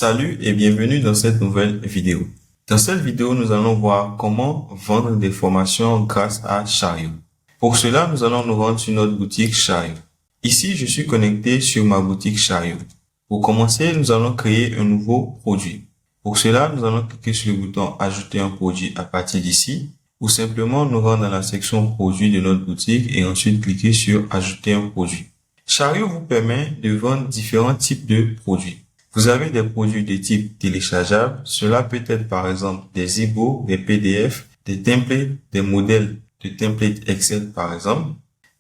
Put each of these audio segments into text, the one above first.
Salut et bienvenue dans cette nouvelle vidéo. Dans cette vidéo, nous allons voir comment vendre des formations grâce à Chariot. Pour cela, nous allons nous rendre sur notre boutique Chariot. Ici, je suis connecté sur ma boutique Chariot. Pour commencer, nous allons créer un nouveau produit. Pour cela, nous allons cliquer sur le bouton Ajouter un produit à partir d'ici ou simplement nous rendre dans la section Produits de notre boutique et ensuite cliquer sur Ajouter un produit. Chariot vous permet de vendre différents types de produits. Vous avez des produits de type téléchargeable. Cela peut être par exemple des e-books, des PDF, des templates, des modèles de templates Excel par exemple,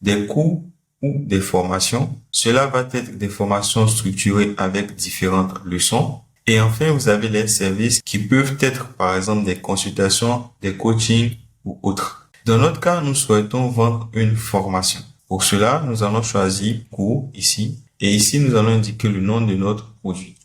des cours ou des formations. Cela va être des formations structurées avec différentes leçons. Et enfin, vous avez les services qui peuvent être par exemple des consultations, des coachings ou autres. Dans notre cas, nous souhaitons vendre une formation. Pour cela, nous allons choisir cours ici. Et ici, nous allons indiquer le nom de notre produit.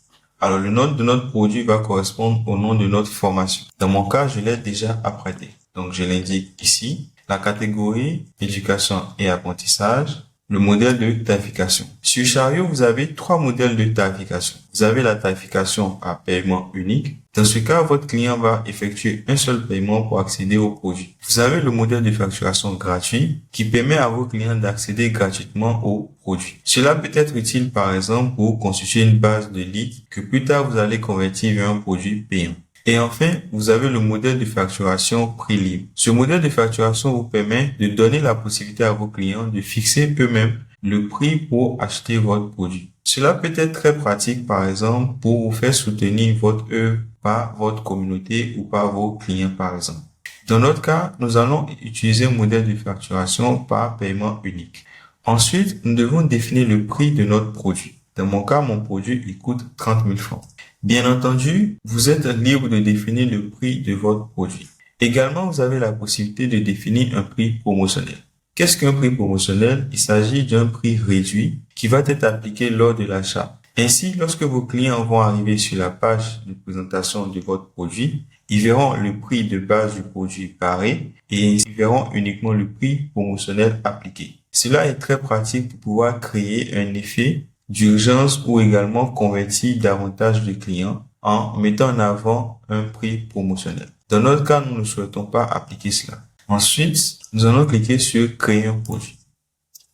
Alors, le nom de notre produit va correspondre au nom de notre formation. Dans mon cas, je l'ai déjà apprêté. Donc, je l'indique ici. La catégorie éducation et apprentissage. Le modèle de tarification. Sur Chariot, vous avez trois modèles de tarification. Vous avez la tarification par paiement unique. Dans ce cas, votre client va effectuer un seul paiement pour accéder au produit. Vous avez le modèle de facturation gratuit qui permet à vos clients d'accéder gratuitement au produit. Cela peut être utile par exemple pour constituer une base de leads que plus tard vous allez convertir vers un produit payant. Et enfin, vous avez le modèle de facturation prix libre. Ce modèle de facturation vous permet de donner la possibilité à vos clients de fixer eux-mêmes le prix pour acheter votre produit. Cela peut être très pratique, par exemple, pour vous faire soutenir votre œuvre par votre communauté ou par vos clients, par exemple. Dans notre cas, nous allons utiliser un modèle de facturation par paiement unique. Ensuite, nous devons définir le prix de notre produit. Dans mon cas, mon produit, il coûte 30 000 francs. Bien entendu, vous êtes libre de définir le prix de votre produit. Également, vous avez la possibilité de définir un prix promotionnel. Qu'est-ce qu'un prix promotionnel? Il s'agit d'un prix réduit qui va être appliqué lors de l'achat. Ainsi, lorsque vos clients vont arriver sur la page de présentation de votre produit, ils verront le prix de base du produit paré et ils verront uniquement le prix promotionnel appliqué. Cela est très pratique pour pouvoir créer un effet d'urgence ou également convertir davantage de clients en mettant en avant un prix promotionnel. Dans notre cas, nous ne souhaitons pas appliquer cela. Ensuite, nous allons cliquer sur créer un produit.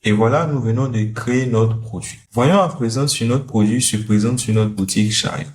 Et voilà, nous venons de créer notre produit. Voyons à présent si notre produit se présente sur notre boutique Chariot.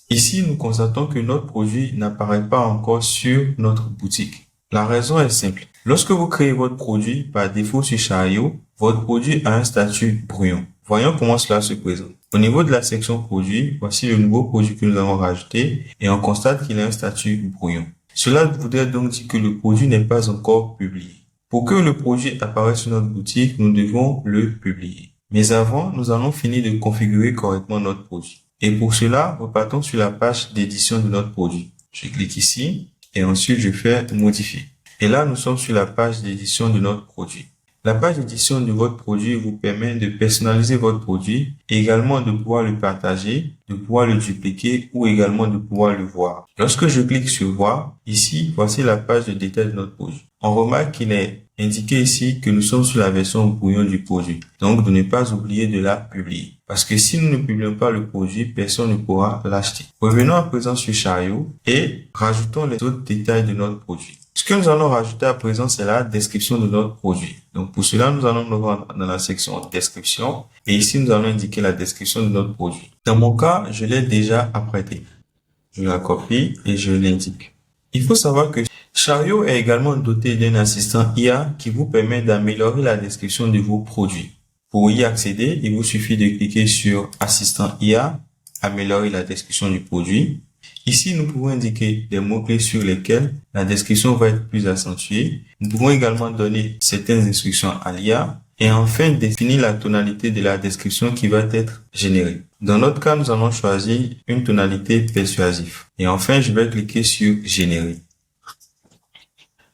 Ici, nous constatons que notre produit n'apparaît pas encore sur notre boutique. La raison est simple. Lorsque vous créez votre produit, par défaut sur Chariot, votre produit a un statut brouillon. Voyons comment cela se présente. Au niveau de la section produit, voici le nouveau produit que nous avons rajouté et on constate qu'il a un statut brouillon. Cela voudrait donc dire que le produit n'est pas encore publié. Pour que le produit apparaisse sur notre boutique, nous devons le publier. Mais avant, nous allons finir de configurer correctement notre produit. Et pour cela, repartons sur la page d'édition de notre produit. Je clique ici et ensuite je fais modifier. Et là, nous sommes sur la page d'édition de notre produit. La page d'édition de votre produit vous permet de personnaliser votre produit et également de pouvoir le partager, de pouvoir le dupliquer ou également de pouvoir le voir. Lorsque je clique sur voir, ici, voici la page de détail de notre produit. On remarque qu'il est indiqué ici que nous sommes sur la version brouillon du produit. Donc, de ne pas oublier de la publier. Parce que si nous ne publions pas le produit, personne ne pourra l'acheter. Revenons à présent sur Chariot et rajoutons les autres détails de notre produit. Ce que nous allons rajouter à présent, c'est la description de notre produit. Donc, pour cela, nous allons nous rendre dans la section description. Et ici, nous allons indiquer la description de notre produit. Dans mon cas, je l'ai déjà apprêté. Je la copie et je l'indique. Il faut savoir que Chariot est également doté d'un assistant IA qui vous permet d'améliorer la description de vos produits. Pour y accéder, il vous suffit de cliquer sur Assistant IA, améliorer la description du produit. Ici, nous pouvons indiquer des mots-clés sur lesquels la description va être plus accentuée. Nous pouvons également donner certaines instructions à l'IA et enfin définir la tonalité de la description qui va être générée. Dans notre cas, nous allons choisir une tonalité persuasive. Et enfin, je vais cliquer sur Générer.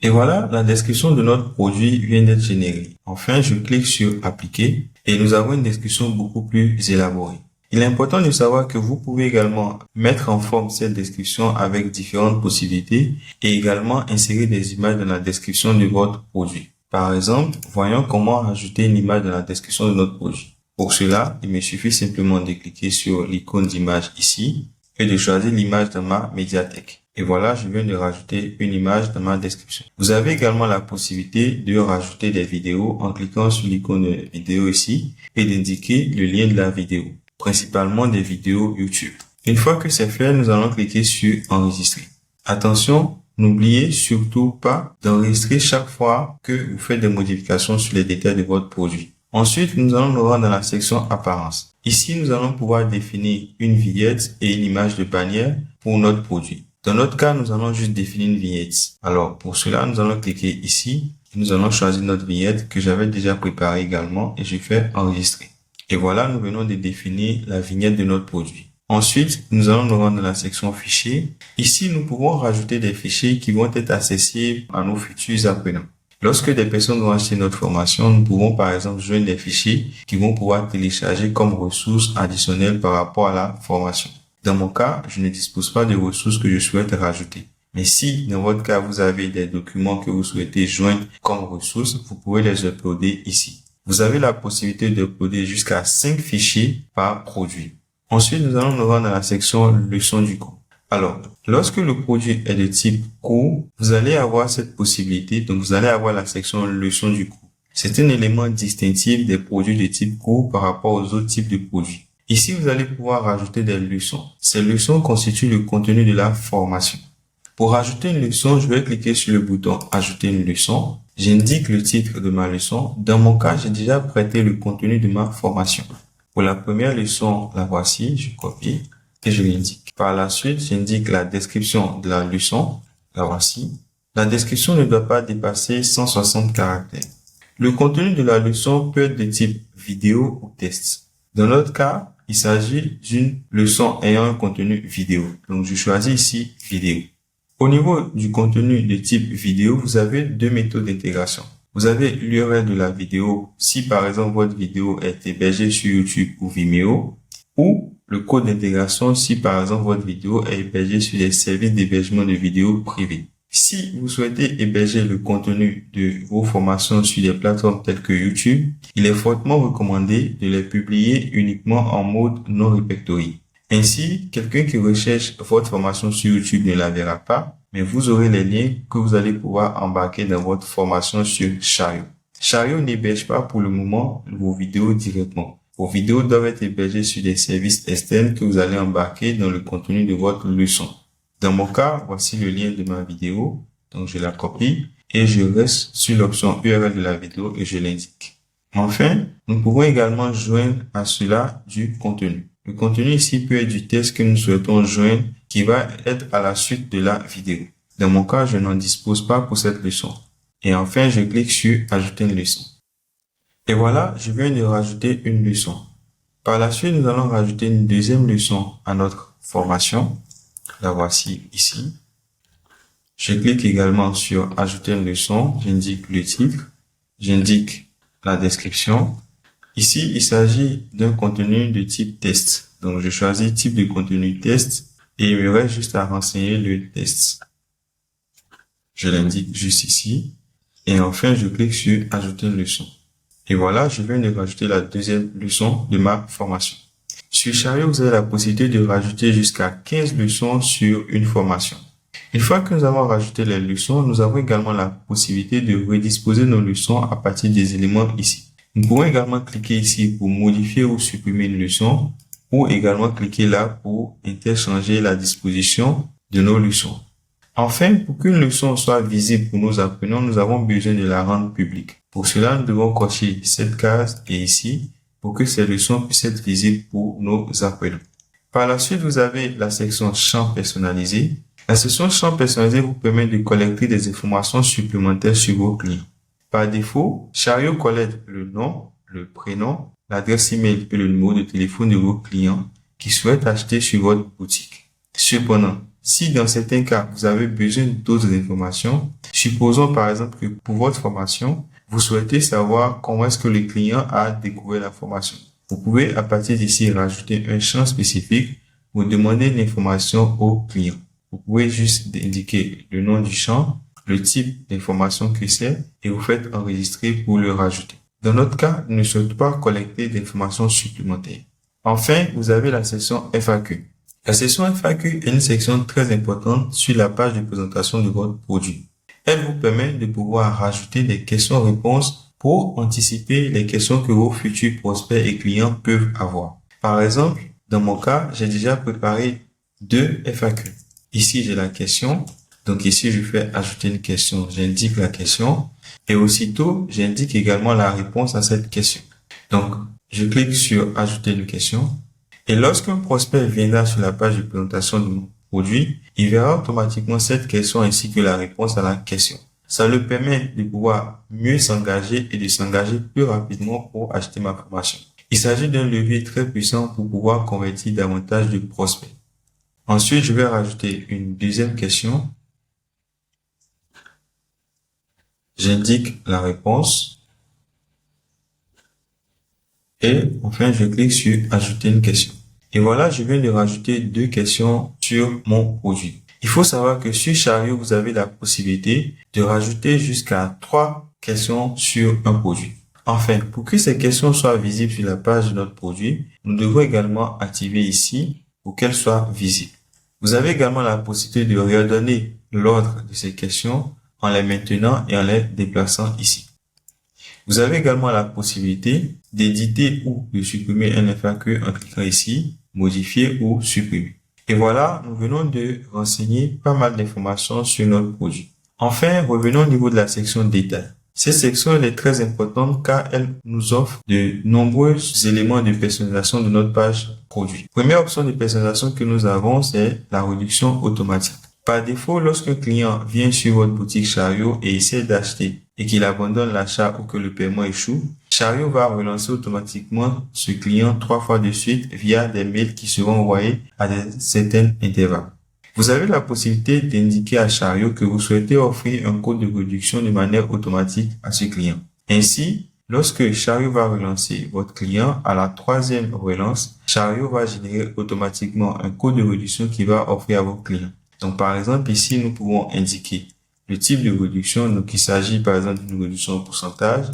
Et voilà, la description de notre produit vient d'être générée. Enfin, je clique sur Appliquer et nous avons une description beaucoup plus élaborée. Il est important de savoir que vous pouvez également mettre en forme cette description avec différentes possibilités et également insérer des images dans la description de votre produit. Par exemple, voyons comment ajouter une image dans la description de notre produit. Pour cela, il me suffit simplement de cliquer sur l'icône d'image ici et de choisir l'image dans ma médiathèque. Et voilà, je viens de rajouter une image dans ma description. Vous avez également la possibilité de rajouter des vidéos en cliquant sur l'icône vidéo ici et d'indiquer le lien de la vidéo, principalement des vidéos YouTube. Une fois que c'est fait, nous allons cliquer sur enregistrer. Attention, n'oubliez surtout pas d'enregistrer chaque fois que vous faites des modifications sur les détails de votre produit. Ensuite, nous allons nous rendre dans la section apparence. Ici, nous allons pouvoir définir une vignette et une image de bannière pour notre produit. Dans notre cas, nous allons juste définir une vignette. Alors, pour cela, nous allons cliquer ici. Nous allons choisir notre vignette que j'avais déjà préparée également et je fais enregistrer. Et voilà, nous venons de définir la vignette de notre produit. Ensuite, nous allons nous rendre dans la section fichiers. Ici, nous pouvons rajouter des fichiers qui vont être accessibles à nos futurs apprenants. Lorsque des personnes vont acheter notre formation, nous pouvons par exemple joindre des fichiers qui vont pouvoir télécharger comme ressources additionnelles par rapport à la formation. Dans mon cas, je ne dispose pas de ressources que je souhaite rajouter. Mais si, dans votre cas, vous avez des documents que vous souhaitez joindre comme ressources, vous pouvez les uploader ici. Vous avez la possibilité d'uploader jusqu'à 5 fichiers par produit. Ensuite, nous allons nous rendre dans la section leçon du cours. Alors, lorsque le produit est de type cours, vous allez avoir cette possibilité. Donc, vous allez avoir la section leçon du cours. C'est un élément distinctif des produits de type cours par rapport aux autres types de produits. Ici, vous allez pouvoir rajouter des leçons. Ces leçons constituent le contenu de la formation. Pour rajouter une leçon, je vais cliquer sur le bouton ajouter une leçon. J'indique le titre de ma leçon. Dans mon cas, j'ai déjà prêté le contenu de ma formation. Pour la première leçon, la voici, je copie et je l'indique. Par la suite, j'indique la description de la leçon, la voici. La description ne doit pas dépasser 160 caractères. Le contenu de la leçon peut être de type vidéo ou test. Dans notre cas, il s'agit d'une leçon ayant un contenu vidéo. Donc, je choisis ici vidéo. Au niveau du contenu de type vidéo, vous avez deux méthodes d'intégration. Vous avez l'URL de la vidéo si par exemple votre vidéo est hébergée sur YouTube ou Vimeo, ou le code d'intégration si par exemple votre vidéo est hébergée sur des services d'hébergement de vidéos privés. Si vous souhaitez héberger le contenu de vos formations sur des plateformes telles que YouTube, il est fortement recommandé de les publier uniquement en mode non répertorié. Ainsi, quelqu'un qui recherche votre formation sur YouTube ne la verra pas, mais vous aurez les liens que vous allez pouvoir embarquer dans votre formation sur Chariot. Chariot n'héberge pas pour le moment vos vidéos directement. Vos vidéos doivent être hébergées sur des services externes que vous allez embarquer dans le contenu de votre leçon. Dans mon cas, voici le lien de ma vidéo. Donc, je la copie et je reste sur l'option URL de la vidéo et je l'indique. Enfin, nous pouvons également joindre à cela du contenu. Le contenu ici peut être du test que nous souhaitons joindre qui va être à la suite de la vidéo. Dans mon cas, je n'en dispose pas pour cette leçon. Et enfin, je clique sur ajouter une leçon. Et voilà, je viens de rajouter une leçon. Par la suite, nous allons rajouter une deuxième leçon à notre formation. La voici ici. Je clique également sur ajouter une leçon. J'indique le titre. J'indique la description. Ici, il s'agit d'un contenu de type test. Donc, je choisis type de contenu test et il me reste juste à renseigner le test. Je l'indique juste ici. Et enfin, je clique sur ajouter une leçon. Et voilà, je viens de rajouter la deuxième leçon de ma formation. Sur Chariot, vous avez la possibilité de rajouter jusqu'à 15 leçons sur une formation. Une fois que nous avons rajouté les leçons, nous avons également la possibilité de redisposer nos leçons à partir des éléments ici. Nous pouvons également cliquer ici pour modifier ou supprimer une leçon ou également cliquer là pour interchanger la disposition de nos leçons. Enfin, pour qu'une leçon soit visible pour nos apprenants, nous avons besoin de la rendre publique. Pour cela, nous devons cocher cette case et ici pour que ces leçons puissent être visibles pour nos apprenants. Par la suite, vous avez la section champs personnalisés. La section champs personnalisés vous permet de collecter des informations supplémentaires sur vos clients. Par défaut, Chariot collecte le nom, le prénom, l'adresse email et le numéro de téléphone de vos clients qui souhaitent acheter sur votre boutique. Cependant, si dans certains cas, vous avez besoin d'autres informations, supposons par exemple que pour votre formation, vous souhaitez savoir comment est-ce que le client a découvert la formation. Vous pouvez à partir d'ici rajouter un champ spécifique pour demander l'information au client. Vous pouvez juste indiquer le nom du champ, le type d'information que c'est et vous faites enregistrer pour le rajouter. Dans notre cas, nous ne souhaitons pas collecter d'informations supplémentaires. Enfin, vous avez la section FAQ. La section FAQ est une section très importante sur la page de présentation de votre produit. Elle vous permet de pouvoir rajouter des questions-réponses pour anticiper les questions que vos futurs prospects et clients peuvent avoir. Par exemple, dans mon cas, j'ai déjà préparé 2 FAQ. Ici, j'ai la question. Donc ici, je fais ajouter une question. J'indique la question. Et aussitôt, j'indique également la réponse à cette question. Donc, je clique sur ajouter une question. Et lorsqu'un prospect viendra sur la page de présentation de mon produit, il verra automatiquement cette question ainsi que la réponse à la question. Ça lui permet de pouvoir mieux s'engager et de s'engager plus rapidement pour acheter ma formation. Il s'agit d'un levier très puissant pour pouvoir convertir davantage de prospects. Ensuite, je vais rajouter une deuxième question. J'indique la réponse. Et enfin, je clique sur ajouter une question. Et voilà, je viens de rajouter 2 questions sur mon produit. Il faut savoir que sur Chariot, vous avez la possibilité de rajouter jusqu'à 3 questions sur un produit. Enfin, pour que ces questions soient visibles sur la page de notre produit, nous devons également activer ici pour qu'elles soient visibles. Vous avez également la possibilité de redonner l'ordre de ces questions en les maintenant et en les déplaçant ici. Vous avez également la possibilité d'éditer ou de supprimer un FAQ en cliquant ici, modifier ou supprimer. Et voilà, nous venons de renseigner pas mal d'informations sur notre produit. Enfin, revenons au niveau de la section détails. Cette section elle est très importante car elle nous offre de nombreux éléments de personnalisation de notre page produit. Première option de personnalisation que nous avons, c'est la réduction automatique. Par défaut, lorsqu'un client vient sur votre boutique Chariot et essaie d'acheter et qu'il abandonne l'achat ou que le paiement échoue, Chariot va relancer automatiquement ce client 3 fois de suite via des mails qui seront envoyés à certains intervalles. Vous avez la possibilité d'indiquer à Chariot que vous souhaitez offrir un code de réduction de manière automatique à ce client. Ainsi, lorsque Chariot va relancer votre client à la 3e relance, Chariot va générer automatiquement un code de réduction qu'il va offrir à vos clients. Donc, par exemple, ici, nous pouvons indiquer le type de réduction. Donc, il s'agit, par exemple, d'une réduction en pourcentage.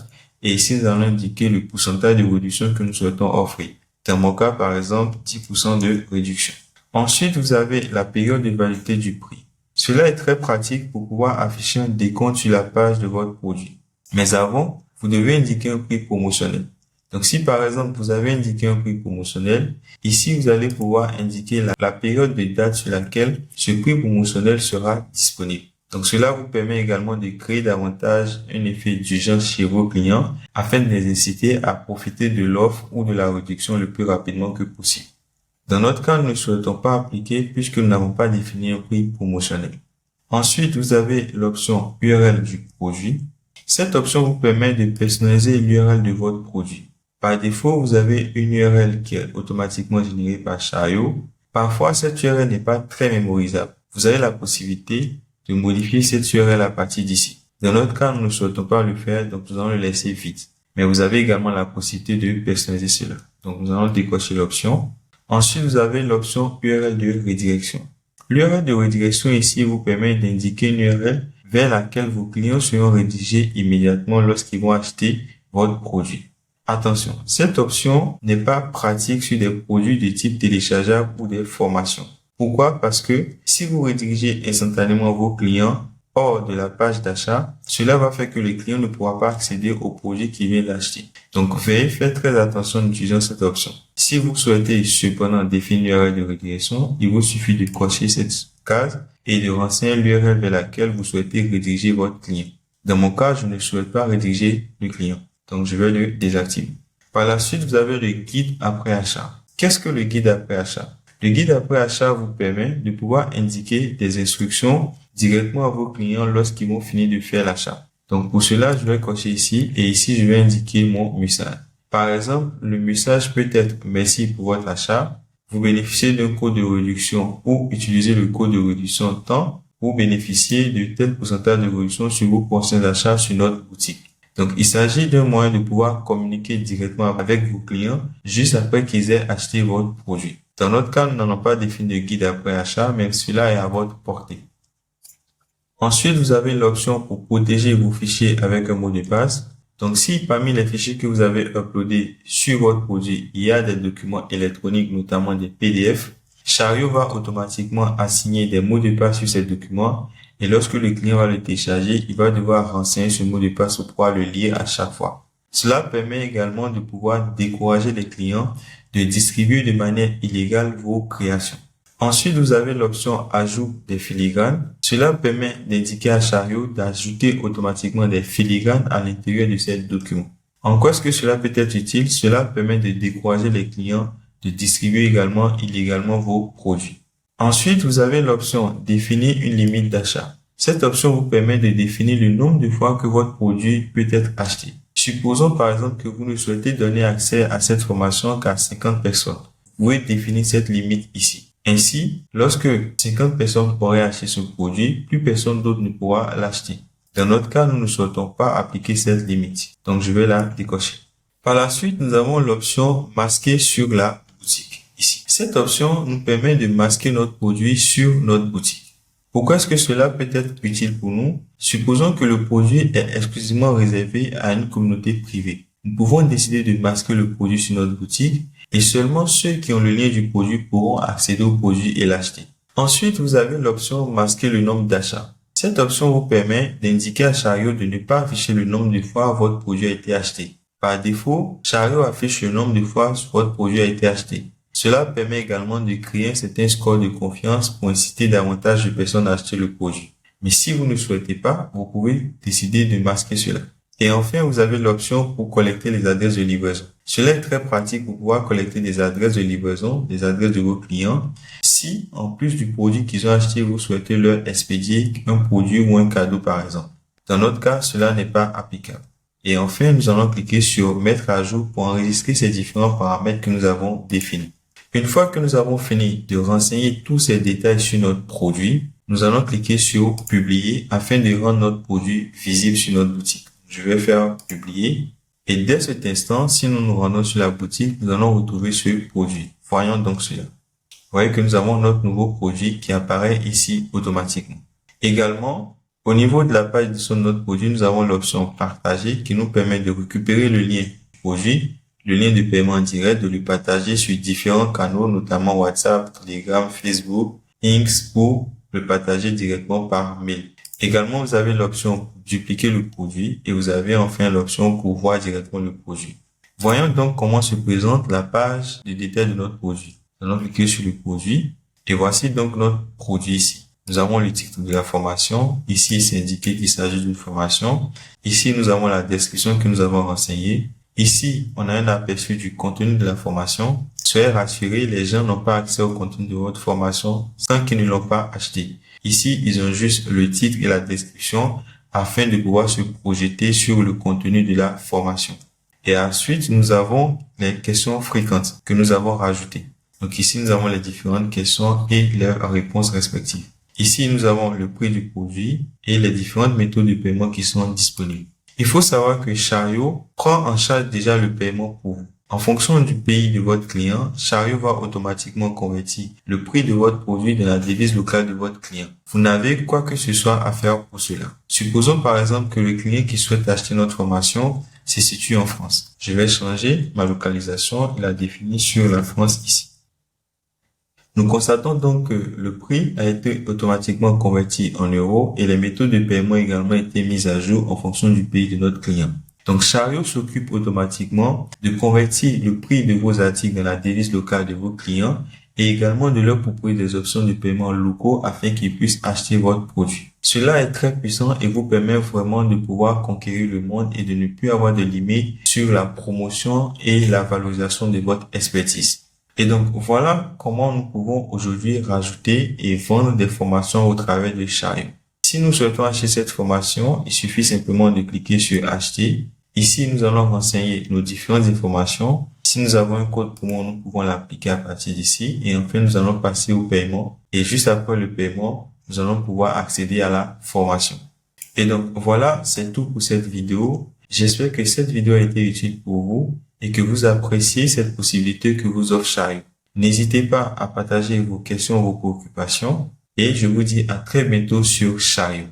Et ici, nous allons indiquer le pourcentage de réduction que nous souhaitons offrir. Dans mon cas, par exemple, 10% de réduction. Ensuite, vous avez la période de validité du prix. Cela est très pratique pour pouvoir afficher un décompte sur la page de votre produit. Mais avant, vous devez indiquer un prix promotionnel. Donc, si par exemple, vous avez indiqué un prix promotionnel, ici, vous allez pouvoir indiquer la période de date sur laquelle ce prix promotionnel sera disponible. Donc, cela vous permet également de créer davantage un effet d'urgence chez vos clients afin de les inciter à profiter de l'offre ou de la réduction le plus rapidement que possible. Dans notre cas, nous ne souhaitons pas appliquer puisque nous n'avons pas défini un prix promotionnel. Ensuite, vous avez l'option URL du produit. Cette option vous permet de personnaliser l'URL de votre produit. Par défaut, vous avez une URL qui est automatiquement générée par Chariot. Parfois, cette URL n'est pas très mémorisable. Vous avez la possibilité de modifier cette URL à partir d'ici. Dans notre cas, nous ne souhaitons pas le faire, donc nous allons le laisser vide. Mais vous avez également la possibilité de personnaliser cela. Donc, nous allons décocher l'option. Ensuite, vous avez l'option URL de redirection. L'URL de redirection ici vous permet d'indiquer une URL vers laquelle vos clients seront redirigés immédiatement lorsqu'ils vont acheter votre produit. Attention, cette option n'est pas pratique sur des produits de type téléchargeable ou des formations. Pourquoi? Parce que si vous redirigez instantanément vos clients hors de la page d'achat, cela va faire que le client ne pourra pas accéder au produit qu'il vient d'acheter. Donc, veuillez faire très attention en utilisant cette option. Si vous souhaitez cependant définir l'URL de redirection, il vous suffit de cocher cette case et de renseigner l'URL vers laquelle vous souhaitez rediriger votre client. Dans mon cas, je ne souhaite pas rediriger le client. Donc, je vais le désactiver. Par la suite, vous avez le guide après achat. Qu'est-ce que le guide après achat? Le guide après achat vous permet de pouvoir indiquer des instructions directement à vos clients lorsqu'ils vont finir de faire l'achat. Donc, pour cela, je vais cocher ici et ici, je vais indiquer mon message. Par exemple, le message peut être merci pour votre achat. Vous bénéficiez d'un code de réduction ou utilisez le code de réduction temps pour bénéficier de tel pourcentage de réduction sur vos prochains achats sur notre boutique. Donc, il s'agit d'un moyen de pouvoir communiquer directement avec vos clients juste après qu'ils aient acheté votre produit. Dans notre cas, nous n'avons pas défini de guide après achat, mais celui-là est à votre portée. Ensuite, vous avez l'option pour protéger vos fichiers avec un mot de passe. Donc, si parmi les fichiers que vous avez uploadés sur votre produit, il y a des documents électroniques, notamment des PDF, Chariot va automatiquement assigner des mots de passe sur ces documents et lorsque le client va le télécharger, il va devoir renseigner ce mot de passe pour pouvoir le lire à chaque fois. Cela permet également de pouvoir décourager les clients de distribuer de manière illégale vos créations. Ensuite, vous avez l'option ajout des filigranes. Cela permet d'indiquer à Chariot d'ajouter automatiquement des filigranes à l'intérieur de ces documents. En quoi est-ce que cela peut être utile? Cela permet de décourager les clients de distribuer également illégalement vos produits. Ensuite, vous avez l'option définir une limite d'achat. Cette option vous permet de définir le nombre de fois que votre produit peut être acheté. Supposons par exemple que vous ne souhaitez donner accès à cette formation qu'à 50 personnes. Vous pouvez définir cette limite ici. Ainsi, lorsque 50 personnes auraient acheté ce produit, plus personne d'autre ne pourra l'acheter. Dans notre cas, nous ne souhaitons pas appliquer cette limite. Donc, je vais la décocher. Par la suite, nous avons l'option masquer sur la boutique. Ici. Cette option nous permet de masquer notre produit sur notre boutique. Pourquoi est-ce que cela peut être utile pour nous? Supposons que le produit est exclusivement réservé à une communauté privée. Nous pouvons décider de masquer le produit sur notre boutique et seulement ceux qui ont le lien du produit pourront accéder au produit et l'acheter. Ensuite, vous avez l'option masquer le nombre d'achats. Cette option vous permet d'indiquer à Chariot de ne pas afficher le nombre de fois votre produit a été acheté. Par défaut, Chariot affiche le nombre de fois votre produit a été acheté. Cela permet également de créer un certain score de confiance pour inciter davantage de personnes à acheter le produit. Mais si vous ne souhaitez pas, vous pouvez décider de masquer cela. Et enfin, vous avez l'option pour collecter les adresses de livraison. Cela est très pratique pour pouvoir collecter des adresses de livraison, des adresses de vos clients. Si, en plus du produit qu'ils ont acheté, vous souhaitez leur expédier un produit ou un cadeau par exemple. Dans notre cas, cela n'est pas applicable. Et enfin, nous allons cliquer sur mettre à jour pour enregistrer ces différents paramètres que nous avons définis. Une fois que nous avons fini de renseigner tous ces détails sur notre produit, nous allons cliquer sur publier afin de rendre notre produit visible sur notre boutique. Je vais faire publier et dès cet instant, si nous nous rendons sur la boutique, nous allons retrouver ce produit. Voyons donc cela. Vous voyez que nous avons notre nouveau produit qui apparaît ici automatiquement. Également, au niveau de la page de notre produit, nous avons l'option partager qui nous permet de récupérer le lien du produit, le lien de paiement en direct, de le partager sur différents canaux, notamment WhatsApp, Telegram, Facebook, X ou le partager directement par mail. Également, vous avez l'option dupliquer le produit et vous avez enfin l'option pour voir directement le produit. Voyons donc comment se présente la page de détail de notre produit. Nous allons cliquer sur le produit et voici donc notre produit ici. Nous avons le titre de la formation. Ici, c'est indiqué qu'il s'agit d'une formation. Ici, nous avons la description que nous avons renseignée. Ici, on a un aperçu du contenu de la formation. Soyez rassurés, les gens n'ont pas accès au contenu de votre formation sans qu'ils ne l'ont pas acheté. Ici, ils ont juste le titre et la description afin de pouvoir se projeter sur le contenu de la formation. Et ensuite, nous avons les questions fréquentes que nous avons rajoutées. Donc ici, nous avons les différentes questions et leurs réponses respectives. Ici, nous avons le prix du produit et les différentes méthodes de paiement qui sont disponibles. Il faut savoir que Chariot prend en charge déjà le paiement pour vous. En fonction du pays de votre client, Chariot va automatiquement convertir le prix de votre produit dans la devise locale de votre client. Vous n'avez quoi que ce soit à faire pour cela. Supposons par exemple que le client qui souhaite acheter notre formation se situe en France. Je vais changer ma localisation et la définir sur la France ici. Nous constatons donc que le prix a été automatiquement converti en euros et les méthodes de paiement également été mises à jour en fonction du pays de notre client. Donc, Chariot s'occupe automatiquement de convertir le prix de vos articles dans la devise locale de vos clients et également de leur proposer des options de paiement locaux afin qu'ils puissent acheter votre produit. Cela est très puissant et vous permet vraiment de pouvoir conquérir le monde et de ne plus avoir de limites sur la promotion et la valorisation de votre expertise. Et donc, voilà comment nous pouvons aujourd'hui rajouter et vendre des formations au travers de Chariot. Si nous souhaitons acheter cette formation, il suffit simplement de cliquer sur acheter. Ici, nous allons renseigner nos différentes informations. Si nous avons un code promo, nous pouvons l'appliquer à partir d'ici. Et enfin, nous allons passer au paiement. Et juste après le paiement, nous allons pouvoir accéder à la formation. Et donc, voilà, c'est tout pour cette vidéo. J'espère que cette vidéo a été utile pour vous et que vous appréciez cette possibilité que vous offre Chariot. N'hésitez pas à partager vos questions, vos préoccupations. Et je vous dis à très bientôt sur Chariot.